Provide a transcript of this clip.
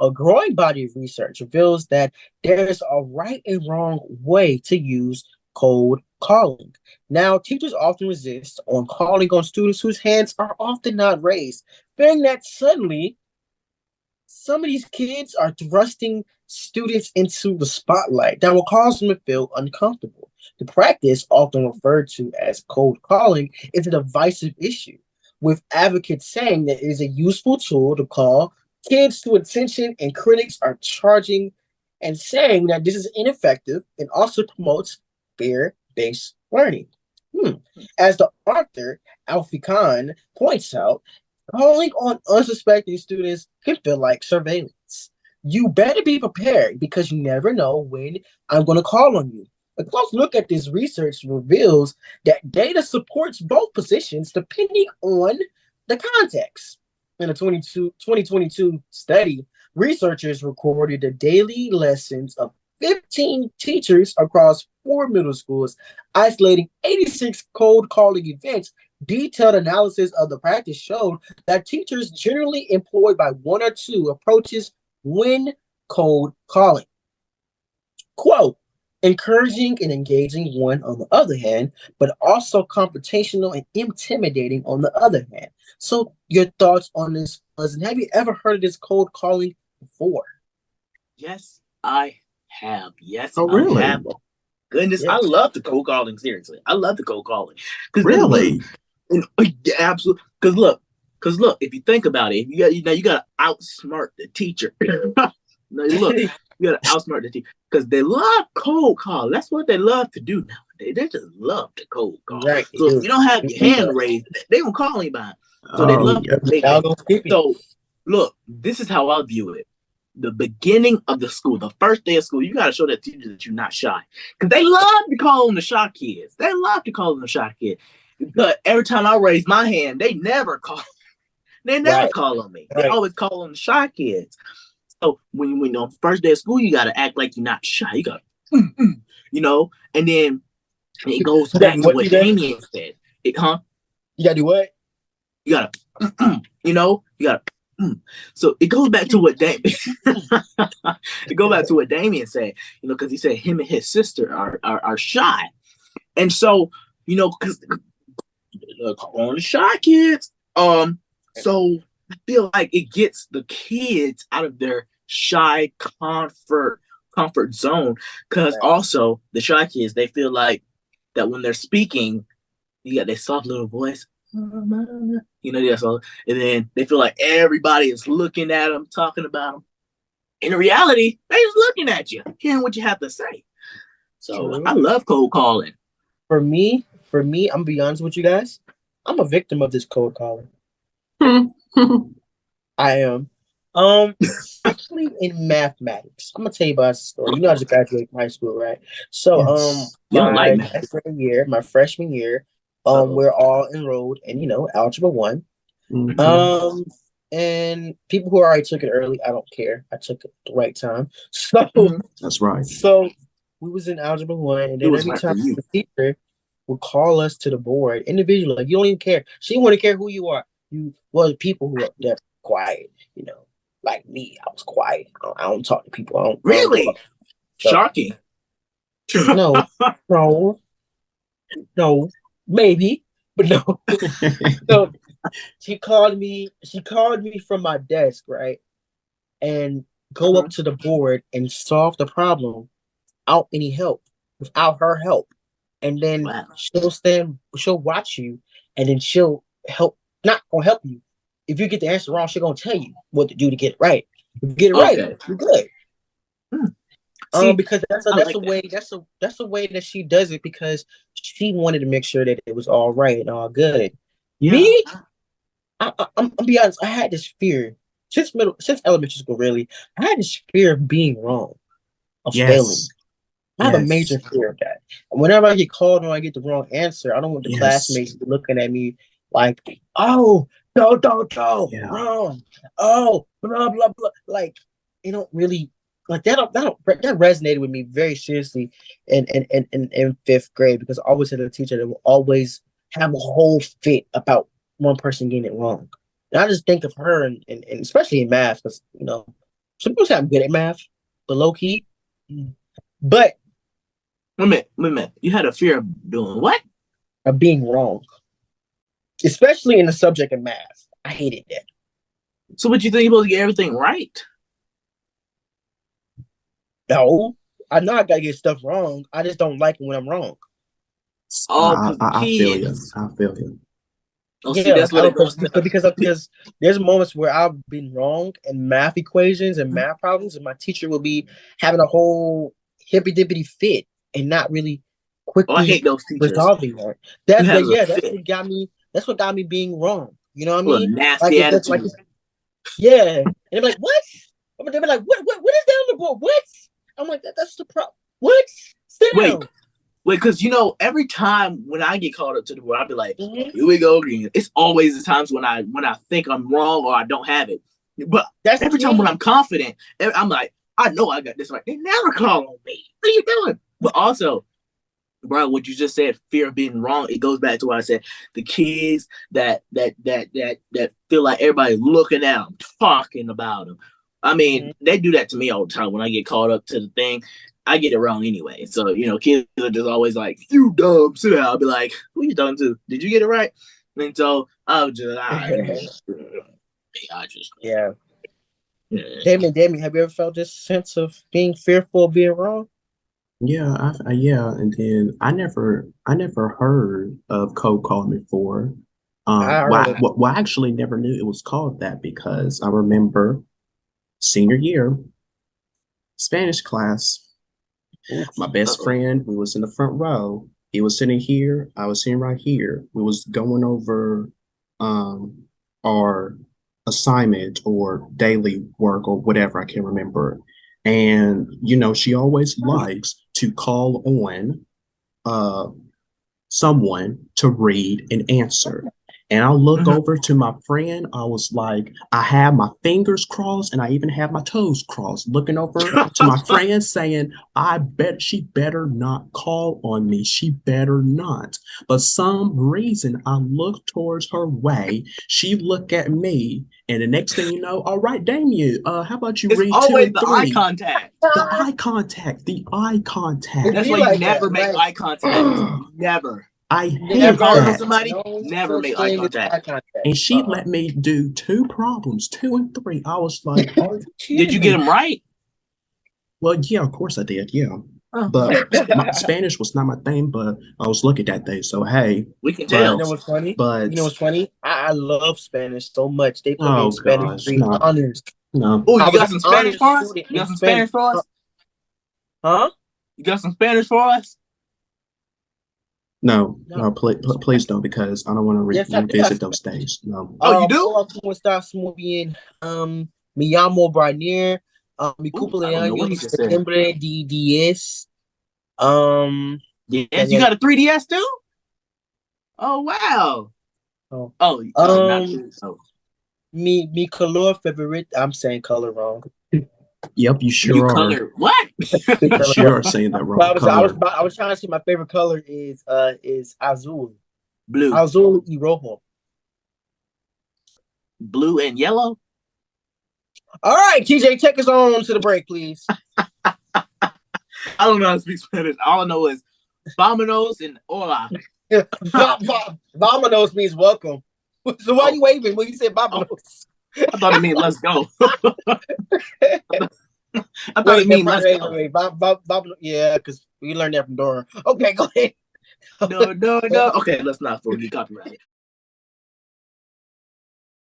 A growing body of research reveals that there's a right and wrong way to use cold calling. Now, teachers often resist on calling on students whose hands are often not raised, fearing that suddenly some of these kids are thrusting students into the spotlight that will cause them to feel uncomfortable. The practice, often referred to as cold calling, is a divisive issue, with advocates saying that it is a useful tool to call kids to attention, and critics are charging and saying that this is ineffective and also promotes fear-based learning. As the author, Alfie Khan, points out, calling on unsuspecting students can feel like surveillance. You better be prepared because you never know when I'm going to call on you. A close look at this research reveals that data supports both positions depending on the context. In a 2022 study, researchers recorded the daily lessons of 15 teachers across 4 middle schools, isolating 86 cold calling events. Detailed analysis of the practice showed that teachers generally employed by one or two approaches when cold calling. Quote, encouraging and engaging one on the other hand, but also confrontational and intimidating on the other hand. So, your thoughts on this, cousin? Have you ever heard of this cold calling before? Yes, I have. Yes, Oh, I have. really? Oh, goodness, Yeah. I love the cold calling. Seriously, I love the cold calling because look, Really? yeah, absolutely. Because look, if you think about it, you got to outsmart the teacher. No, look, you got to outsmart the teacher because they love cold call. That's what they love to do nowadays. They just love to cold call. Right, they So if do. you don't have your hand raised, they gonna call anybody. So they Oh, love yeah. to play Y'all that. gonna skip it. So look, this is how I view it. The beginning of the school, the first day of school, you got to show that teacher that you're not shy. Because they love to call them the shy kids. They love to call them the shy kid. But every time I raise my hand, they never call. They never Right, call on me. They right. always call on the shy kids. So when on first day of school, you got to act like you're not shy. You got, you know, and then it goes You gotta back do to what what you guys? Damien said. Huh? You gotta do what? You gotta, you gotta. So it goes back to what Damien. it goes back to what Damien said. Because he said him and his sister are shy, and so because on the shy kids. So I feel like it gets the kids out of their shy comfort zone. Because Right. also the shy kids, they feel like that when they're speaking, you got their soft little voice. That's all. And then they feel like everybody is looking at them, talking about them. In reality, they just looking at you, hearing what you have to say. So True. I love cold calling. For me, I'm gonna be honest with you guys. I'm a victim of this cold calling. I am. Especially in mathematics. I'm gonna tell you about a story. You know, I just graduated from high school, right? So, Yes. You don't like my math. my freshman year, Uh-oh. we're all enrolled in, Algebra 1. Mhm. Um, and people who already took it early, I don't care. I took it at the right time. So, Mm-hmm. That's right. so we was in Algebra 1, and It then was every right for time you. the teacher would call us to the board individually, like you don't even care. She wouldn't care who you are. The people who are that quiet, like me. I was quiet. I don't talk to people. I don't go Really? up. So Shocking. no, no, no, maybe, but no. So she called me. She called me from my desk, right, and go Uh-huh. up to the board and solve the problem without any help, without her help. And then Wow. she'll watch you, and then she'll help, not gonna help you. If you get the answer wrong, she's gonna tell you what to do to get it right. If you get it right, Okay. you're good. Hmm. See, Because that's a I that's a like that. way that's a way that she does it because she wanted to make sure that it was all right and all good. Yeah. Me, I'm be honest, I had this fear since elementary school. Really, I had this fear of being wrong, of failing. Yes. I have a Yes. major fear of that. And whenever I get called or I get the wrong answer, I don't want the Yes. classmates looking at me like, "Oh, no, Yeah. wrong. Oh, blah blah blah." Like, they don't really like that. That resonated with me very seriously in fifth grade because I always had a teacher that will always have a whole fit about one person getting it wrong. And I just think of her and especially in math because Some people say I'm good at math, but low key. But Wait a minute. You had a fear of doing what? of being wrong, especially in the subject of math. I hated that. So what you think you're supposed to get everything right? No, I know I gotta get stuff wrong. I just don't like it when I'm wrong. Oh, because the I feel you. kids. I feel you. Oh, see, Yeah, that's like I what it don't goes to. because there's moments where I've been wrong in math equations and math problems, and my teacher will be having a whole hippy dippity fit and not really Oh, I quickly hate those teachers resolving that. who That has a yeah, that's fit, what got me. That's what got me being wrong. You know what I with a mean? Like nasty if that's like attitude. yeah, and they're like, what? They're like, what is down the board? What? I'm like, that's the problem. What? Sit Wait, down. wait, because every time when I get called up to the board, I'll be like, Mhm. "Here we go again." It's always the times when I think I'm wrong or I don't have it. But That's every time when me. I'm confident, I'm like, "I know I got this right." They never call on me. What are you doing? But also, bro, what you just said, fear of being wrong, it goes back to what I said. The kids that feel like everybody's looking at them, talking about them. I mean, Mhm. they do that to me all the time when I get caught up to the thing. I get it wrong anyway. So, kids are just always like, you dumb, sit down. I'll be like, who you talking to? Did you get it right? And so I was just, I just, Yeah. yeah. Damien, have you ever felt this sense of being fearful of being wrong? Yeah, yeah, and then I never heard of cold calling before. I heard it. Well, I actually never knew it was called that because I remember senior year Spanish class. My Oof. best Uh-oh. friend, we was in the front row. He was sitting here. I was sitting right here. We was going over um our assignment or daily work or whatever. I can't remember. And she always likes to call on uh someone to read and answer. And I look Mhm. over to my friend. I was like, I have my fingers crossed and I even have my toes crossed, looking over to my friend saying, I bet she better not call on me. She better not. But some reason I look towards her way. She look at me. And the next thing you know, all right, Damien, how about you It's read two always and the eye three? contact. The eye contact, the eye It That's contact. be why you like never that. make Like eye contact. Never. I If you hate calling on never. that. somebody, No never such make eye thing as contact. eye contact. And she let me do two problems, two and three. I was like, are you Did you kidding get me? them right? Well, yeah, of course I did. Yeah. Oh, But okay. my Spanish was not my thing, but I was lucky that day. So, hey, We can You but, tell. know what's funny? You but, know what's funny? I love Spanish so much. They put me in oh Spanish gosh, 3 no, honors. no, Oh, I you was got an some Spanish honors for us? student You in got some Spanish. Spanish for us? Huh? You got some Spanish for us? no, No. no, please don't, because I don't want to Yes, I revisit those days. No. Oh, you do? hola, ¿cómo estás? Muy bien. Me llamo Barnier. Mi Oh, I don't know what cumpleaños he es just said. septiembre 10. Um, Yes, you got a 3DS too? Oh, wow. oh, Oh, not um, true. Oh. mi color favorite. I'm saying color wrong. Yep, you You sure are. color what? You sure are saying that But wrong color. I was trying to say my favorite color is azul. Blue. Azul y rojo. Blue and yellow? All right, TJ, take us on to the break, please. I don't know how to speak Spanish. All I know is Vamonos and hola. Vamonos means welcome. So why are Oh, you waving when you said oh, vamonos? I thought it meant let's go. I thought it Wait, meant let's go. yeah, because we learned that from Dora. Okay, go ahead. No, no, no. Okay, let's not forget copyright.